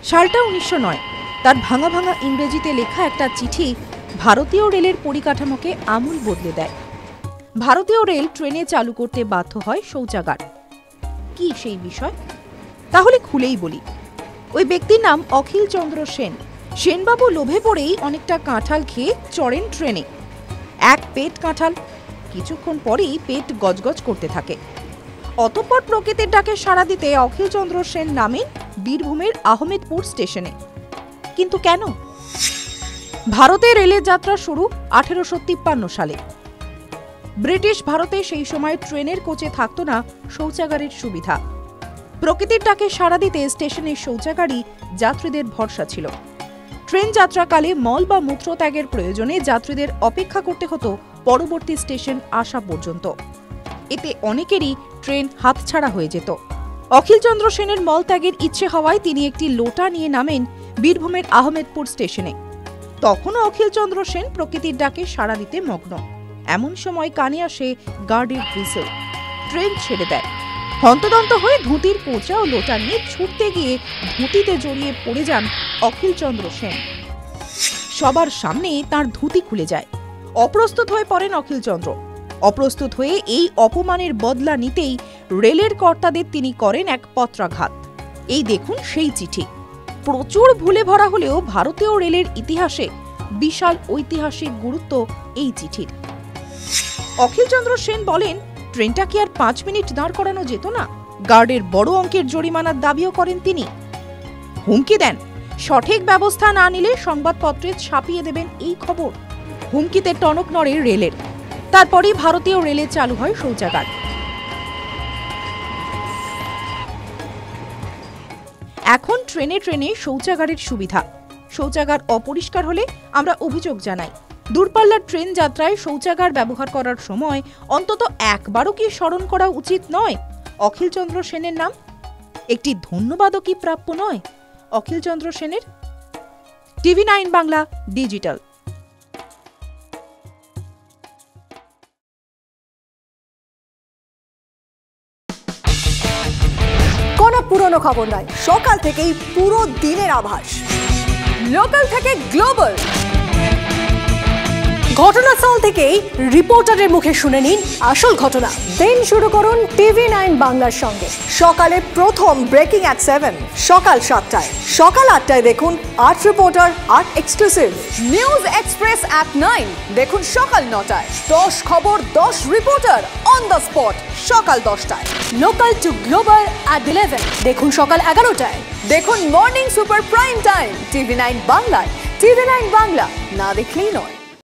সালটা 1909। তার ভাঙা ভাঙা ইংরেজিতে লেখা একটা চিঠি ভারতীয় রেলের পরিকাঠামোকে আমূল বদলে দেয়। ভারতীয় রেল ট্রেনে চালু করতে বাধ্য হয় শৌচাগার। কি সেই বিষয়? তাহলে খুলেই বলি। ওই ব্যক্তির নাম অখিল চন্দ্র সেন। সেনবাবু লোভে পড়েই অনেকটা কাঁঠাল খেয়ে চড়েন ট্রেনে। এক পেট কাঁঠাল, কিছুক্ষণ পরেই পেট গজগজ করতে থাকে। অতঃপর প্রকৃতির ডাকে সাড়া দিতে অখিল চন্দ্র সেন নামেন বীরভূমের আহমেদপুর স্টেশনে। কিন্তু কেন? ভারতে রেলের যাত্রা শুরু 1853 সালে। ব্রিটিশ ভারতে সেই সময় ট্রেনের কোচে থাকতো না শৌচাগারের সুবিধা। প্রকৃতির ডাকে সাড়া দিতে স্টেশনের শৌচাগারই যাত্রীদের ভরসা ছিল। ট্রেন যাত্রাকালে মল বা মূত্রত্যাগের প্রয়োজনে যাত্রীদের অপেক্ষা করতে হতো পরবর্তী স্টেশন আসা পর্যন্ত। এতে অনেকেরই ট্রেন হাতছাড়া হয়ে যেত। অখিল চন্দ্র সেনের মলত্যাগের ইচ্ছে হওয়ায় তিনি একটি লোটা নিয়ে নামেন বীরভূমের আহমেদপুর স্টেশনে। তখনও অখিল চন্দ্র সেন প্রকৃতির ডাকে সাড়া দিতে মগ্ন। এমন সময় কানে আসে গার্ডের হুইসেল। ট্রেন ছেড়ে দেয়। হন্তদন্ত হয়ে ধুতির কোঁচা ও লোটা নিয়ে ছুটতে গিয়ে ধুতিতে জড়িয়ে পড়ে যান অখিল চন্দ্র সেন। সবার সামনে তার ধুতি খুলে যায়। অপ্রস্তুত হয়ে পড়েন অখিল চন্দ্র। অপ্রস্তুত হয়ে এই অপমানের বদলা নিতেই রেলের কর্তাদের তিনি করেন এক পত্রাঘাত। এই দেখুন সেই চিঠি। প্রচুর ভুলে ভরা হলেও ভারতীয় রেলের ইতিহাসে বিশাল ঐতিহাসিক গুরুত্ব এই চিঠির। অখিল চন্দ্র সেন বলেন, ট্রেনটা কি আর 5 মিনিট দাঁড় করানো যেত না? গার্ডের বড় অঙ্কের জরিমানার দাবিও করেন তিনি। হুমকি দেন, সঠিক ব্যবস্থা না নিলে সংবাদপত্রে ছাপিয়ে দেবেন এই খবর। হুমকিতে টনক নড়ে রেলের। তারপরেই ভারতীয় রেলে চালু হয় শৌচাগার। এখন ট্রেনে ট্রেনে শৌচাগারের সুবিধা। শৌচাগার অপরিষ্কার হলে আমরা অভিযোগ জানাই। দূরপাল্লার ট্রেন যাত্রায় শৌচাগার ব্যবহার করার সময় অন্তত একবারও কি স্মরণ করা উচিত নয় অখিল চন্দ্র সেনের নাম? একটি ধন্যবাদও কি প্রাপ্য নয় অখিল চন্দ্র সেনের? TV9 Bangla digital. কোনো পুরনো খবর নয়, সকাল থেকেই পুরো দিনের আভাস। লোকাল থেকে গ্লোবাল, ঘটনাস্থল থেকেই রিপোর্টারের মুখে শুনে নিন আসল ঘটনা। দিন শুরু করুন TV9 বাংলার সঙ্গে। সকালে প্রথম ব্রেকিং অ্যাট 7, সকাল 7টায়, সকাল 8টায় দেখুন 8 reporter 8 exclusive. News express at 9 দেখুন সকাল 9টায়। 10 খবর 10 রিপোর্টার অন দ্য স্পট সকাল 10টায়। লোকাল টু গ্লোবাল অ্যাট 11 দেখুন সকাল 11টায়। দেখুন morning super prime time TV9 বাংলায়। TV9 বাংলা না দেখলেই নয়।